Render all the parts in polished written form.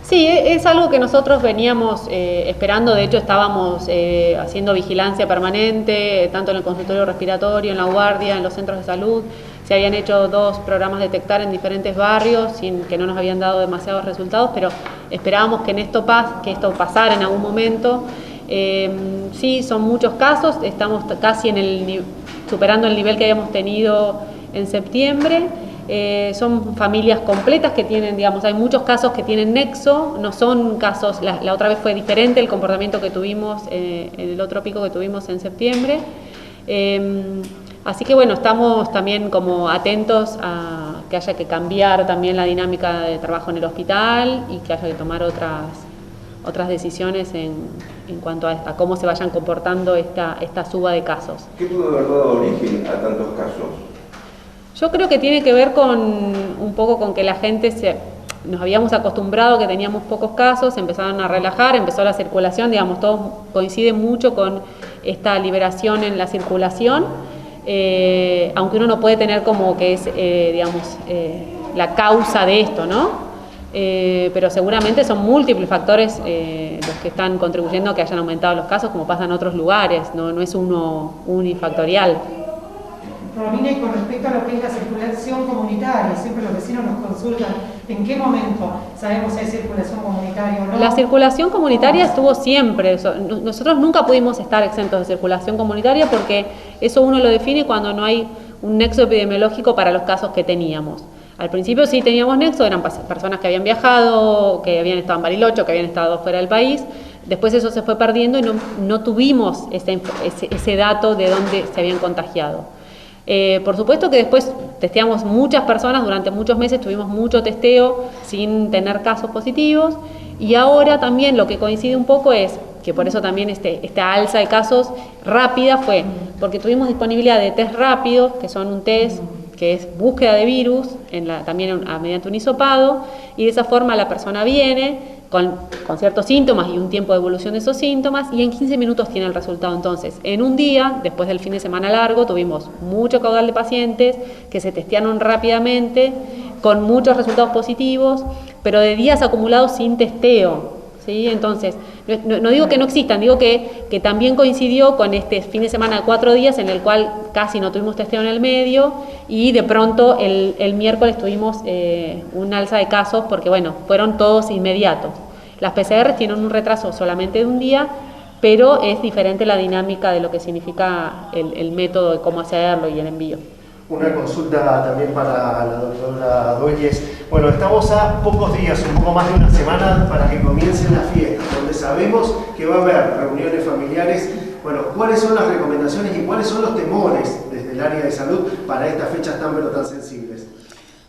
Sí, es algo que nosotros veníamos esperando. De hecho estábamos haciendo vigilancia permanente, tanto en el consultorio respiratorio, en la guardia, en los centros de salud. Se habían hecho 2 programas detectar en diferentes barrios, sin que no nos habían dado demasiados resultados, pero esperábamos que esto pasara en algún momento. Sí, son muchos casos, estamos casi superando el nivel que habíamos tenido en septiembre. Son familias completas que tienen, digamos, hay muchos casos que tienen nexo, no son casos, la otra vez fue diferente el comportamiento que tuvimos en el otro pico que tuvimos en septiembre. Así que bueno, estamos también como atentos a que haya que cambiar también la dinámica de trabajo en el hospital y que haya que tomar otras decisiones en cuanto a cómo se vayan comportando esta suba de casos. ¿Qué pudo haber dado origen a tantos casos? Yo creo que tiene que ver un poco con que la gente nos habíamos acostumbrado que teníamos pocos casos, empezaron a relajar, empezó la circulación, digamos, todo coincide mucho con esta liberación en la circulación, aunque uno no puede tener como que es, digamos, la causa de esto, ¿no? Pero seguramente son múltiples factores los que están contribuyendo a que hayan aumentado los casos, como pasa en otros lugares, no es uno unifactorial. Romina, y con respecto a lo que es la circulación comunitaria, siempre los vecinos nos consultan en qué momento sabemos si hay circulación comunitaria o no. La circulación comunitaria estuvo siempre. Nosotros nunca pudimos estar exentos de circulación comunitaria porque eso uno lo define cuando no hay un nexo epidemiológico para los casos que teníamos. Al principio sí teníamos nexo, eran personas que habían viajado, que habían estado en Bariloche, que habían estado fuera del país. Después eso se fue perdiendo y no tuvimos ese dato de dónde se habían contagiado. Por supuesto que después testeamos muchas personas, durante muchos meses tuvimos mucho testeo sin tener casos positivos, y ahora también lo que coincide un poco es que por eso también esta alza de casos rápida fue porque tuvimos disponibilidad de test rápidos, que son un test que es búsqueda de virus, también mediante un hisopado, y de esa forma la persona viene con ciertos síntomas y un tiempo de evolución de esos síntomas, y en 15 minutos tiene el resultado. Entonces, en un día, después del fin de semana largo, tuvimos mucho caudal de pacientes que se testearon rápidamente, con muchos resultados positivos, pero de días acumulados sin testeo, ¿sí? Entonces, no digo que no existan, digo que también coincidió con este fin de semana de 4 días en el cual casi no tuvimos testeo en el medio, y de pronto el miércoles tuvimos un alza de casos porque, bueno, fueron todos inmediatos. Las PCR tienen un retraso solamente de un día, pero es diferente la dinámica de lo que significa el método de cómo hacerlo y el envío. Una consulta también para la doctora Dueñez. Bueno, estamos a pocos días, un poco más de una semana para que comiencen las fiestas, donde sabemos que va a haber reuniones familiares. Bueno, ¿cuáles son las recomendaciones y cuáles son los temores desde el área de salud para estas fechas tan pero tan sensibles?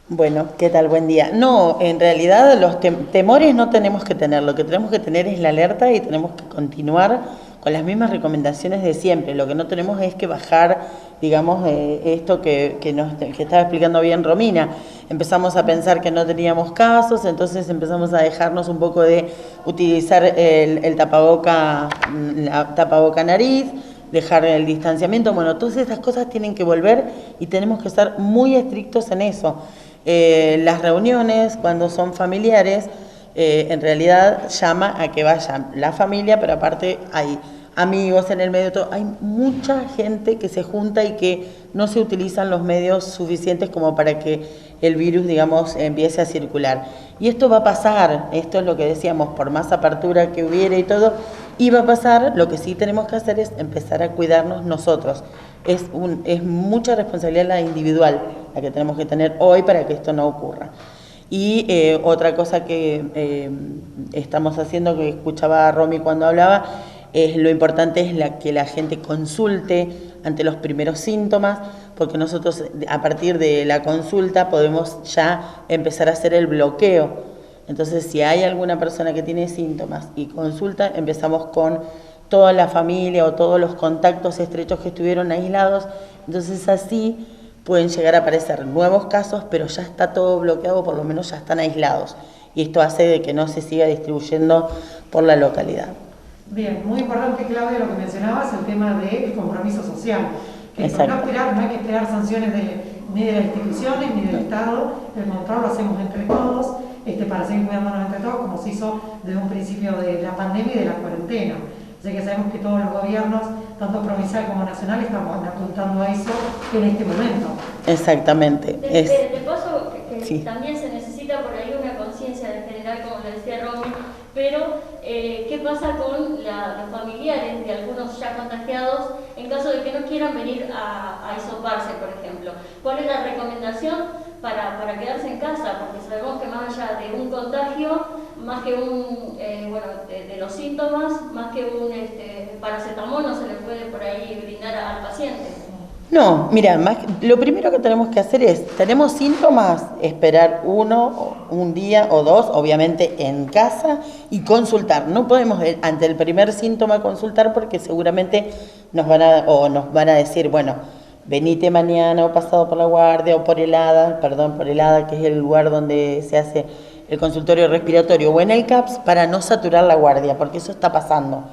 Bueno, ¿qué tal? Buen día. No, en realidad los temores no tenemos que tener, lo que tenemos que tener es la alerta y tenemos que continuar con las mismas recomendaciones de siempre. Lo que no tenemos es que bajar, digamos, esto que estaba explicando bien Romina. Empezamos a pensar que no teníamos casos, entonces empezamos a dejarnos un poco de utilizar el tapaboca nariz, dejar el distanciamiento. Bueno, todas estas cosas tienen que volver y tenemos que estar muy estrictos en eso. Las reuniones, cuando son familiares, en realidad llama a que vayan la familia, pero aparte hay amigos en el medio, todo. Hay mucha gente que se junta y que no se utilizan los medios suficientes como para que el virus, digamos, empiece a circular. Y esto va a pasar, esto es lo que decíamos, por más apertura que hubiera y todo, iba a pasar. Lo que sí tenemos que hacer es empezar a cuidarnos nosotros. Es mucha responsabilidad la individual la que tenemos que tener hoy para que esto no ocurra. Y otra cosa que estamos haciendo, que escuchaba a Romy cuando hablaba, lo importante es que la gente consulte ante los primeros síntomas, porque nosotros a partir de la consulta podemos ya empezar a hacer el bloqueo. Entonces, si hay alguna persona que tiene síntomas y consulta, empezamos con toda la familia o todos los contactos estrechos que estuvieron aislados. Entonces, así pueden llegar a aparecer nuevos casos, pero ya está todo bloqueado, por lo menos ya están aislados. Y esto hace de que no se siga distribuyendo por la localidad. Bien, muy importante, Claudia, lo que mencionabas, el tema del compromiso social. Que no hay que esperar sanciones ni de las instituciones ni del Estado, el control lo hacemos entre todos, para seguir cuidándonos entre todos, como se hizo desde un principio de la pandemia y de la cuarentena. Ya que sabemos que todos los gobiernos, tanto provincial como nacional, estamos apuntando a eso en este momento. Exactamente. De paso, que Sí. también se necesita por ahí una conciencia de general, como le decía Romy, pero ¿qué pasa con los familiares de algunos ya contagiados en caso de que no quieran venir a hisoparse, por ejemplo? ¿Cuál es la recomendación para quedarse en casa? Porque sabemos que más allá de un contagio, más que de los síntomas, más que un paracetamol no se le puede por ahí brindar al paciente. No, mira, lo primero que tenemos que hacer es, tenemos síntomas, esperar un día o dos, obviamente en casa, y consultar. No podemos ante el primer síntoma consultar porque seguramente nos van a decir, bueno, venite mañana o pasado por la guardia o por el ADA, que es el lugar donde se hace el consultorio respiratorio, o en el CAPS, para no saturar la guardia, porque eso está pasando.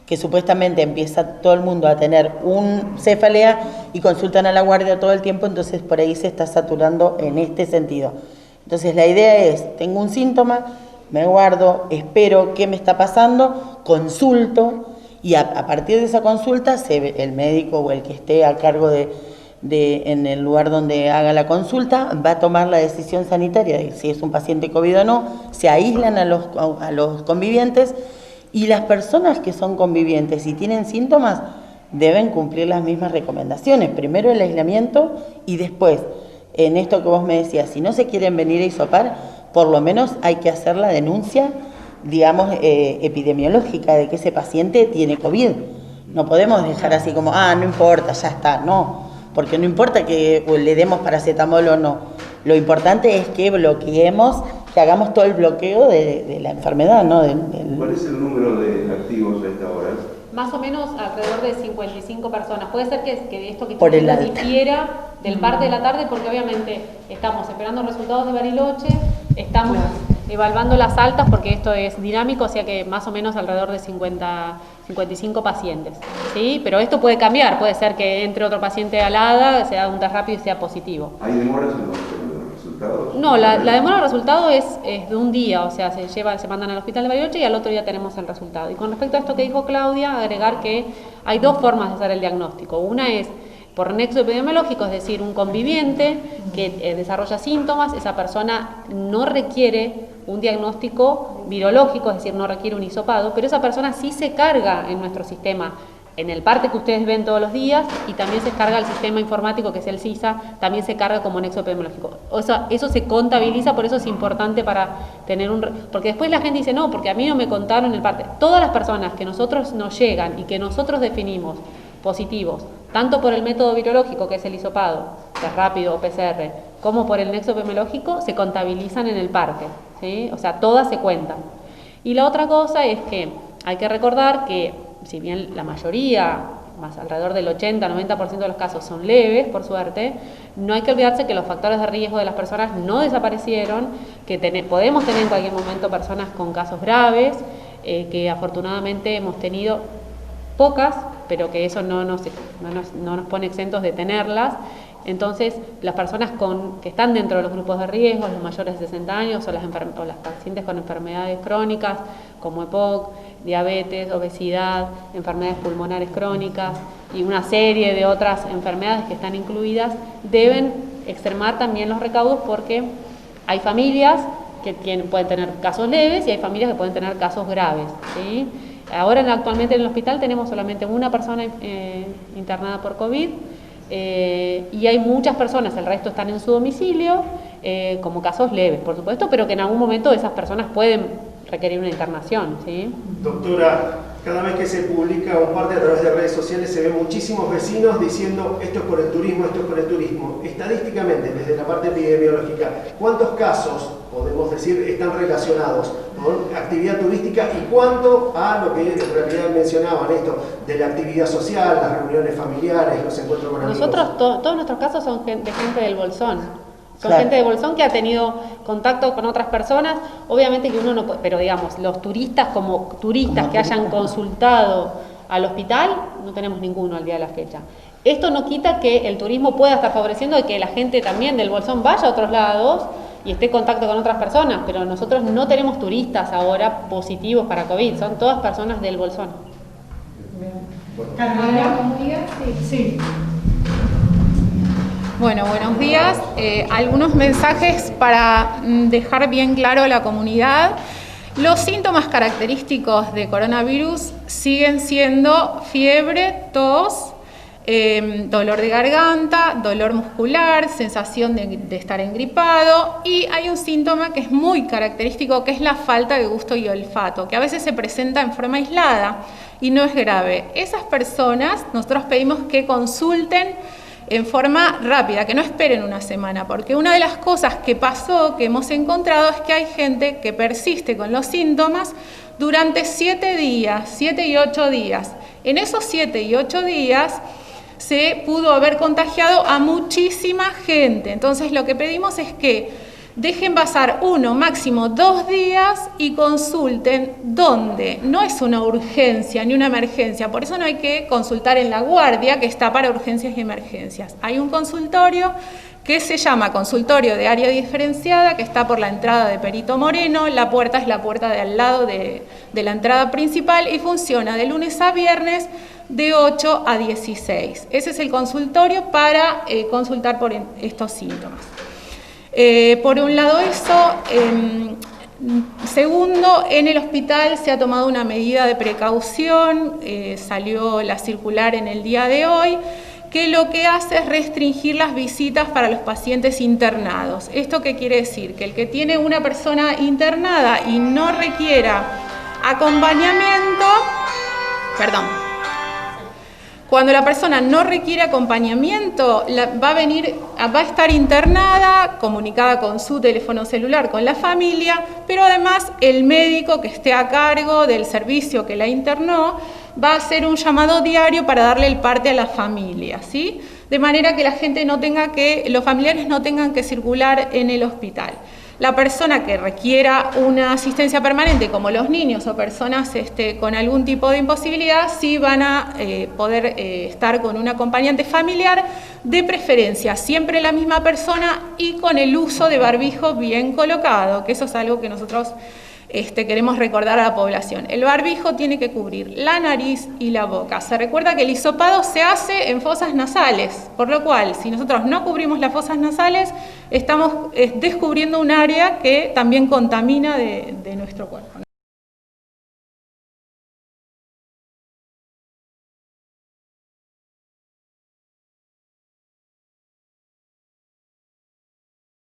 Que supuestamente empieza todo el mundo a tener un cefalea y consultan a la guardia todo el tiempo, entonces por ahí se está saturando en este sentido. Entonces la idea es, tengo un síntoma, me guardo, espero qué me está pasando, consulto y a partir de esa consulta el médico o el que esté a cargo en el lugar donde haga la consulta va a tomar la decisión sanitaria de si es un paciente COVID o no, se aíslan a los convivientes. Y las personas que son convivientes y tienen síntomas deben cumplir las mismas recomendaciones. Primero el aislamiento y después, en esto que vos me decías, si no se quieren venir a hisopar, por lo menos hay que hacer la denuncia, digamos, epidemiológica de que ese paciente tiene COVID. No podemos dejar así como, no importa, ya está, no. Porque no importa que le demos paracetamol o no. Lo importante es que bloqueemos, que hagamos todo el bloqueo de la enfermedad, ¿no? ¿Cuál es el número de activos a esta hora? Más o menos alrededor de 55 personas. Puede ser que esto que Por el alta. difiera del parte de la tarde, porque obviamente estamos esperando resultados de Bariloche, estamos evaluando las altas, porque esto es dinámico, o sea que más o menos alrededor de 55 pacientes. ¿Sí? Pero esto puede cambiar, puede ser que entre otro paciente al ADA, se haga un test rápido y sea positivo. ¿Hay demoras en los resultados? No, la demora del resultado es de un día, o sea, se mandan al hospital de Bariloche y al otro día tenemos el resultado. Y con respecto a esto que dijo Claudia, agregar que hay dos formas de hacer el diagnóstico. Una es por nexo epidemiológico, es decir, un conviviente que desarrolla síntomas, esa persona no requiere un diagnóstico virológico, es decir, no requiere un hisopado, pero esa persona sí se carga en nuestro sistema, en el parte que ustedes ven todos los días, y también se carga el sistema informático que es el CISA, también se carga como nexo epidemiológico. O sea, eso se contabiliza, por eso es importante para tener porque después la gente dice, no, porque a mí no me contaron el parte. Todas las personas que nosotros nos llegan y que nosotros definimos positivos, tanto por el método virológico, que es el hisopado, test rápido o PCR, como por el nexo epidemiológico, se contabilizan en el parte, ¿sí? O sea, todas se cuentan. Y la otra cosa es que hay que recordar que, si bien la mayoría, más alrededor del 80-90% de los casos son leves, por suerte, no hay que olvidarse que los factores de riesgo de las personas no desaparecieron, que podemos tener en cualquier momento personas con casos graves, que afortunadamente hemos tenido pocas, pero que eso no nos pone exentos de tenerlas. Entonces, las personas que están dentro de los grupos de riesgo, los mayores de 60 años o las pacientes con enfermedades crónicas como EPOC, diabetes, obesidad, enfermedades pulmonares crónicas y una serie de otras enfermedades que están incluidas, deben extremar también los recaudos, porque hay familias que pueden tener casos leves y hay familias que pueden tener casos graves, ¿sí? Ahora actualmente en el hospital tenemos solamente una persona internada por COVID, y hay muchas personas, el resto están en su domicilio, como casos leves, por supuesto, pero que en algún momento esas personas pueden requerir una internación, ¿sí? Doctora, cada vez que se publica un parte a través de redes sociales se ven muchísimos vecinos diciendo esto es por el turismo, esto es por el turismo. Estadísticamente, desde la parte epidemiológica, ¿cuántos casos, podemos decir, están relacionados con actividad turística y cuánto a lo que en realidad mencionaban, esto de la actividad social, las reuniones familiares, los encuentros con amigos? Nosotros, todos nuestros casos son de gente del Bolsón. Son Claro. gente de Bolsón que ha tenido contacto con otras personas. Obviamente que uno no puede, pero digamos, los turistas como turistas que hayan consultado al hospital, no tenemos ninguno al día de la fecha. Esto no quita que el turismo pueda estar favoreciendo de que la gente también del Bolsón vaya a otros lados y esté en contacto con otras personas, pero nosotros no tenemos turistas ahora positivos para COVID, son todas personas del Bolsón. Carolina, sí. Bueno, buenos días. Algunos mensajes para dejar bien claro a la comunidad. Los síntomas característicos de coronavirus siguen siendo fiebre, tos, dolor de garganta, dolor muscular, sensación de estar engripado, y hay un síntoma que es muy característico, que es la falta de gusto y olfato, que a veces se presenta en forma aislada y no es grave. Esas personas nosotros pedimos que consulten en forma rápida, que no esperen una semana, porque una de las cosas que pasó, que hemos encontrado, es que hay gente que persiste con los síntomas durante 7 días, 7 y 8 días. En esos 7 y 8 días se pudo haber contagiado a muchísima gente. Entonces lo que pedimos es que dejen pasar 1, máximo 2 días y consulten dónde. No es una urgencia ni una emergencia, por eso no hay que consultar en la guardia, que está para urgencias y emergencias. Hay un consultorio que se llama Consultorio de Área Diferenciada, que está por la entrada de Perito Moreno. La puerta es la puerta de al lado de la entrada principal y funciona de lunes a viernes de 8 a 16. Ese es el consultorio para consultar por estos síntomas. Por un lado eso. Segundo, en el hospital se ha tomado una medida de precaución, salió la circular en el día de hoy, que lo que hace es restringir las visitas para los pacientes internados. ¿Esto qué quiere decir? Que el que tiene una persona internada y no requiera acompañamiento, cuando la persona no requiere acompañamiento, va a estar internada, comunicada con su teléfono celular, con la familia, pero además el médico que esté a cargo del servicio que la internó va a hacer un llamado diario para darle el parte a la familia, ¿sí? De manera que los familiares no tengan que circular en el hospital. La persona que requiera una asistencia permanente, como los niños o personas con algún tipo de imposibilidad, sí van a poder estar con un acompañante familiar, de preferencia siempre la misma persona y con el uso de barbijo bien colocado, que eso es algo que nosotros queremos recordar a la población. El barbijo tiene que cubrir la nariz y la boca. Se recuerda que el hisopado se hace en fosas nasales, por lo cual, si nosotros no cubrimos las fosas nasales, estamos descubriendo un área que también contamina de nuestro cuerpo, ¿no?